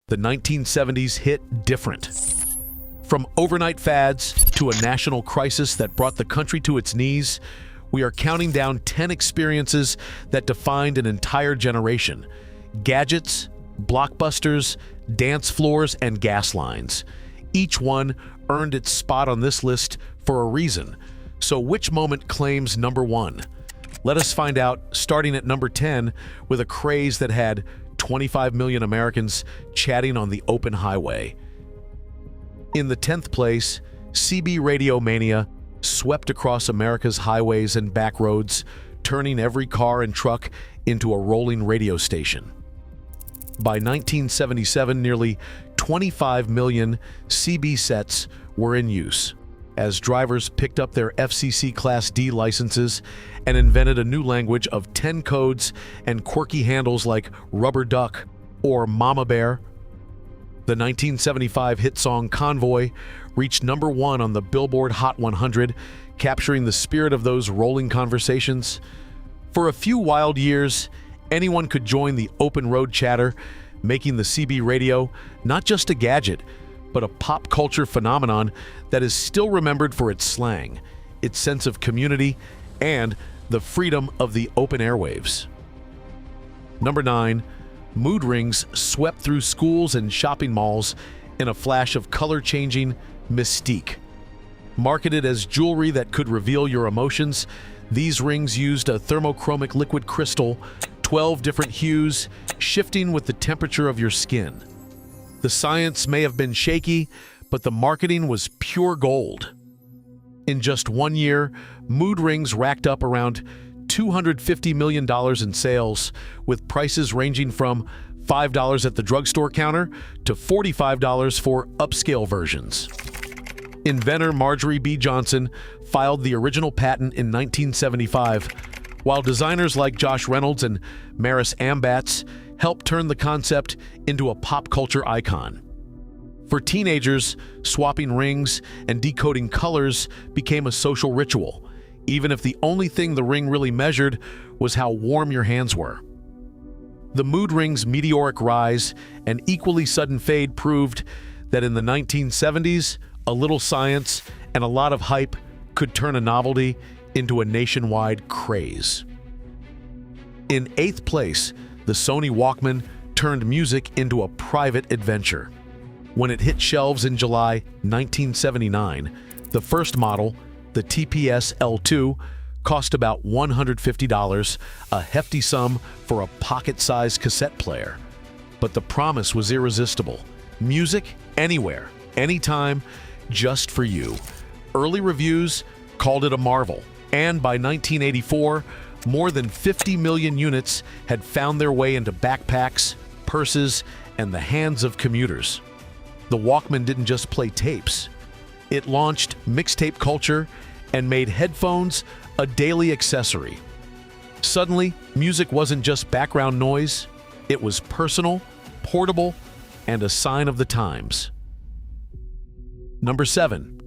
the 1970s hit different. From overnight fads to a national crisis that brought the country to its knees, we are counting down 10 experiences that defined an entire generation. Gadgets, blockbusters, dance floors, and gas lines. Each one earned its spot on this list for a reason. So which moment claims number one? Let us find out, starting at number 10 with a craze that had 25 million Americans chatting on the open highway. In the 10th place, CB radio mania swept across America's highways and back roads, turning every car and truck into a rolling radio station. By 1977, nearly 25 million CB sets were in use, as drivers picked up their FCC Class D licenses and invented a new language of 10 codes and quirky handles like Rubber Duck or Mama Bear. The 1975 hit song Convoy reached number one on the Billboard Hot 100, capturing the spirit of those rolling conversations. For a few wild years, anyone could join the open road chatter, making the CB radio not just a gadget, but a pop culture phenomenon that is still remembered for its slang, its sense of community, and the freedom of the open airwaves. Number 9. Mood rings swept through schools and shopping malls in a flash of color-changing mystique. Marketed as jewelry that could reveal your emotions, these rings used a thermochromic liquid crystal, 12 different hues, shifting with the temperature of your skin. The science may have been shaky, but the marketing was pure gold. In just 1 year, mood rings racked up around $250 million in sales, with prices ranging from $5 at the drugstore counter to $45 for upscale versions. Inventor Marjorie B. Johnson filed the original patent in 1975, while designers like Josh Reynolds and Maris Ambatz helped turn the concept into a pop culture icon. For teenagers, swapping rings and decoding colors became a social ritual, even if the only thing the ring really measured was how warm your hands were. The mood ring's meteoric rise and equally sudden fade proved that in the 1970s, a little science and a lot of hype could turn a novelty into a nationwide craze. In 8th place, the Sony Walkman turned music into a private adventure. When it hit shelves in July 1979, the first model, the TPS L2, cost about $150, a hefty sum for a pocket-sized cassette player. But the promise was irresistible. Music anywhere, anytime, just for you. Early reviews called it a marvel, and by 1984, more than 50 million units had found their way into backpacks, purses, and the hands of commuters. The Walkman didn't just play tapes. It launched mixtape culture and made headphones a daily accessory. Suddenly, music wasn't just background noise, it was personal, portable, and a sign of the times. Number 7.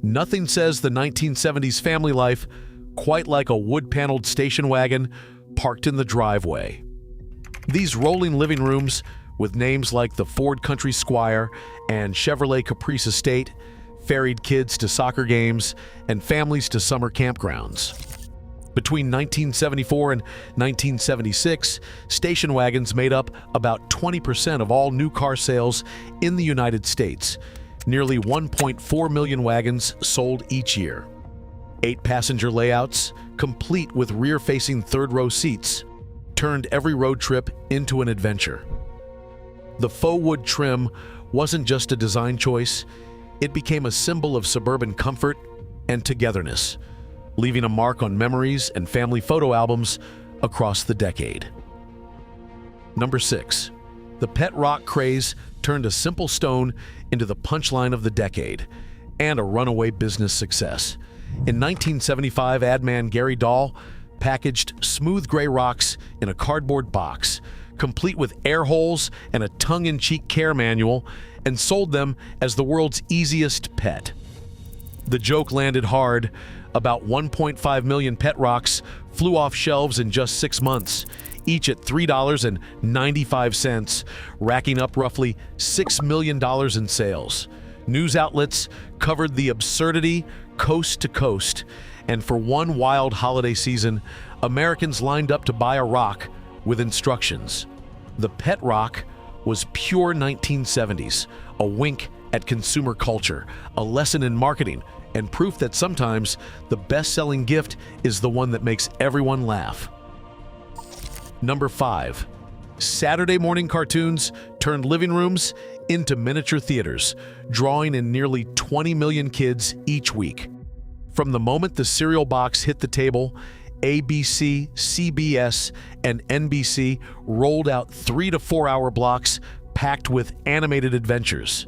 Nothing says the 1970s family life quite like a wood-paneled station wagon parked in the driveway. These rolling living rooms, with names like the Ford Country Squire and Chevrolet Caprice Estate, ferried kids to soccer games and families to summer campgrounds. Between 1974 and 1976, station wagons made up about 20% of all new car sales in the United States. Nearly 1.4 million wagons sold each year. 8-passenger layouts, complete with rear-facing third-row seats, turned every road trip into an adventure. The faux wood trim wasn't just a design choice, it became a symbol of suburban comfort and togetherness, leaving a mark on memories and family photo albums across the decade. Number 6. The pet rock craze turned a simple stone into the punchline of the decade and a runaway business success. In 1975, ad man Gary Dahl packaged smooth gray rocks in a cardboard box, complete with air holes and a tongue-in-cheek care manual, and sold them as the world's easiest pet. The joke landed hard. About 1.5 million pet rocks flew off shelves in just 6 months, each at $3.95, racking up roughly $6 million in sales. News outlets covered the absurdity coast to coast, and for one wild holiday season, Americans lined up to buy a rock with instructions. The pet rock was pure 1970s, a wink at consumer culture, a lesson in marketing, and proof that sometimes the best-selling gift is the one that makes everyone laugh. Number 5. Saturday morning cartoons turned living rooms into miniature theaters, drawing in nearly 20 million kids each week. From the moment the cereal box hit the table, ABC, CBS, and NBC rolled out 3 to 4 hour blocks packed with animated adventures.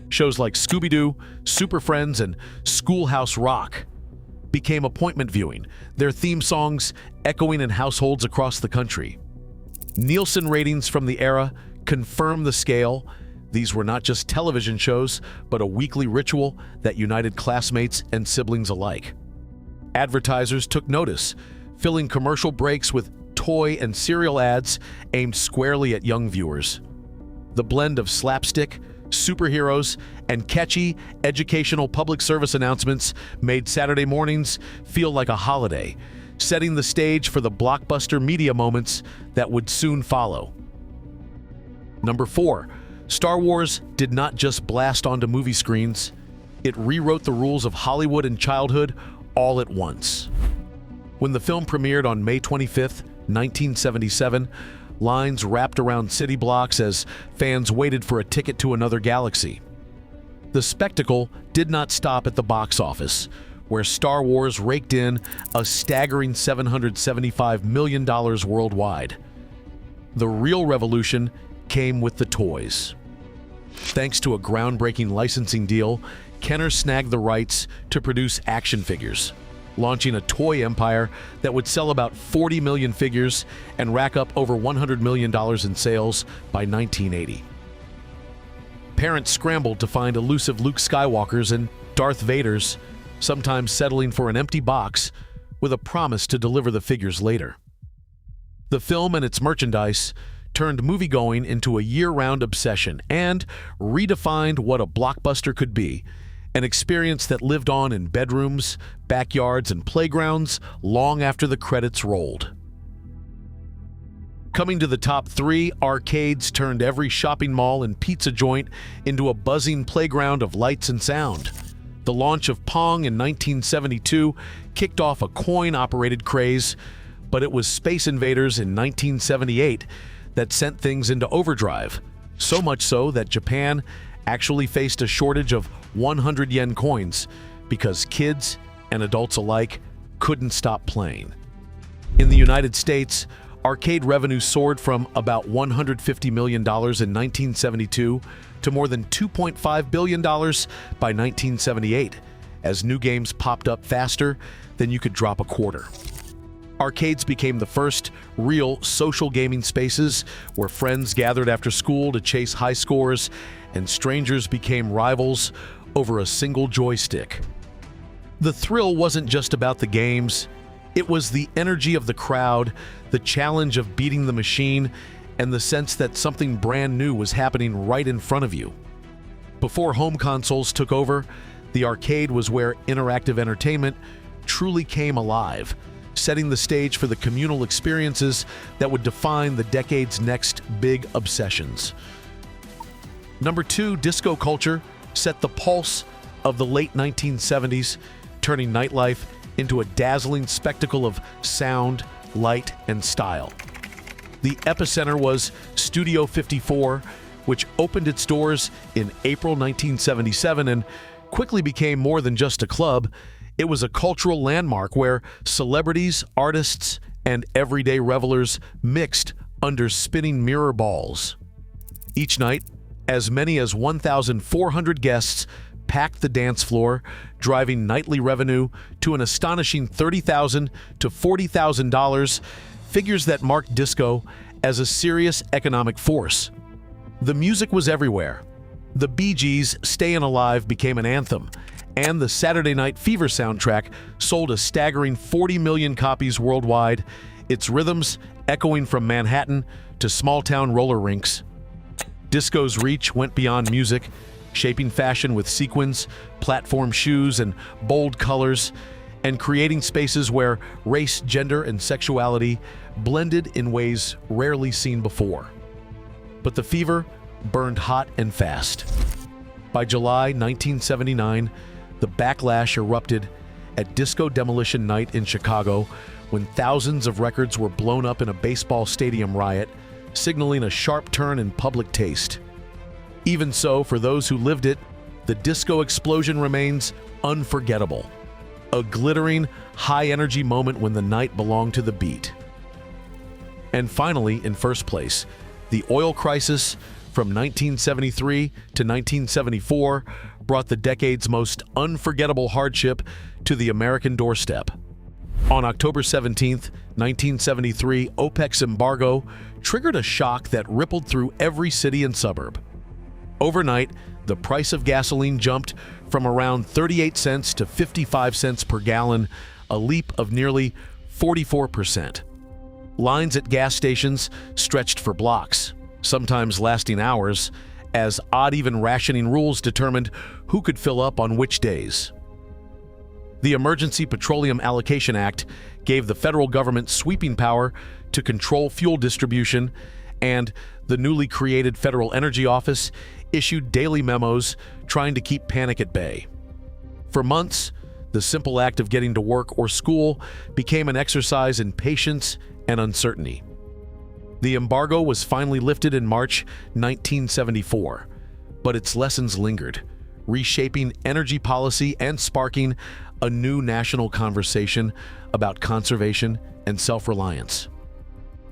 Shows like Scooby-Doo, Super Friends, and Schoolhouse Rock became appointment viewing, their theme songs echoing in households across the country. Nielsen ratings from the era confirm the scale. These were not just television shows, but a weekly ritual that united classmates and siblings alike. Advertisers took notice, filling commercial breaks with toy and cereal ads aimed squarely at young viewers. The blend of slapstick, superheroes, and catchy educational public service announcements made Saturday mornings feel like a holiday, setting the stage for the blockbuster media moments that would soon follow. Number 4. Star Wars did not just blast onto movie screens, it rewrote the rules of Hollywood and childhood all at once. When the film premiered on May 25, 1977, lines wrapped around city blocks as fans waited for a ticket to another galaxy. The spectacle did not stop at the box office, where Star Wars raked in a staggering $775 million worldwide. The real revolution came with the toys. Thanks to a groundbreaking licensing deal, Kenner snagged the rights to produce action figures, launching a toy empire that would sell about 40 million figures and rack up over $100 million in sales by 1980. Parents scrambled to find elusive Luke Skywalkers and Darth Vaders, sometimes settling for an empty box with a promise to deliver the figures later. The film and its merchandise turned moviegoing into a year-round obsession and redefined what a blockbuster could be, an experience that lived on in bedrooms, backyards, and playgrounds long after the credits rolled. Coming to the top 3, arcades turned every shopping mall and pizza joint into a buzzing playground of lights and sound. The launch of Pong in 1972 kicked off a coin-operated craze, but it was Space Invaders in 1978 that sent things into overdrive, so much so that Japan actually faced a shortage of 100 yen coins because kids and adults alike couldn't stop playing. In the United States, arcade revenue soared from about $150 million in 1972 to more than $2.5 billion by 1978, as new games popped up faster than you could drop a quarter. Arcades became the first real social gaming spaces where friends gathered after school to chase high scores and strangers became rivals over a single joystick. The thrill wasn't just about the games, it was the energy of the crowd, the challenge of beating the machine, and the sense that something brand new was happening right in front of you. Before home consoles took over, the arcade was where interactive entertainment truly came alive, setting the stage for the communal experiences that would define the decade's next big obsessions. Number 2, disco culture set the pulse of the late 1970s, turning nightlife into a dazzling spectacle of sound, light, and style. The epicenter was Studio 54, which opened its doors in April 1977 and quickly became more than just a club. It was a cultural landmark where celebrities, artists, and everyday revelers mixed under spinning mirror balls. Each night, as many as 1,400 guests packed the dance floor, driving nightly revenue to an astonishing $30,000 to $40,000, figures that marked disco as a serious economic force. The music was everywhere. The Bee Gees' "Stayin' Alive" became an anthem, and the Saturday Night Fever soundtrack sold a staggering 40 million copies worldwide, its rhythms Echoing from Manhattan to small-town roller rinks, disco's reach went beyond music, shaping fashion with sequins, platform shoes, and bold colors, and creating spaces where race, gender, and sexuality blended in ways rarely seen before. But the fever burned hot and fast. By July 1979, the backlash erupted at Disco Demolition Night in Chicago, when thousands of records were blown up in a baseball stadium riot, signaling a sharp turn in public taste. Even so, for those who lived it, the disco explosion remains unforgettable. A glittering, high-energy moment when the night belonged to the beat. And finally, in first place, the oil crisis from 1973 to 1974 brought the decade's most unforgettable hardship to the American doorstep. On October 17, 1973, OPEC's embargo triggered a shock that rippled through every city and suburb. Overnight, the price of gasoline jumped from around 38 cents to 55 cents per gallon, a leap of nearly 44%. Lines at gas stations stretched for blocks, sometimes lasting hours, as odd-even rationing rules determined who could fill up on which days. The Emergency Petroleum Allocation Act gave the federal government sweeping power to control fuel distribution, and the newly created Federal Energy Office issued daily memos trying to keep panic at bay. For months, the simple act of getting to work or school became an exercise in patience and uncertainty. The embargo was finally lifted in March 1974, but its lessons lingered, reshaping energy policy and sparking a new national conversation about conservation and self-reliance.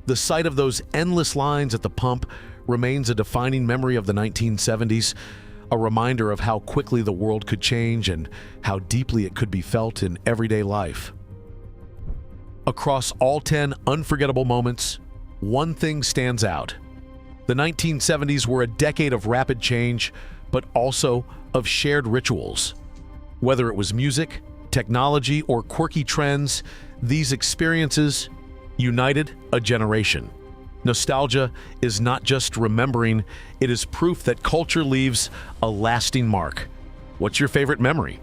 The sight of those endless lines at the pump remains a defining memory of the 1970s, a reminder of how quickly the world could change and how deeply it could be felt in everyday life. Across all 10 unforgettable moments, one thing stands out. The 1970s were a decade of rapid change, but also of shared rituals. Whether it was music, technology, or quirky trends, these experiences united a generation. Nostalgia is not just remembering, it is proof that culture leaves a lasting mark. What's your favorite memory?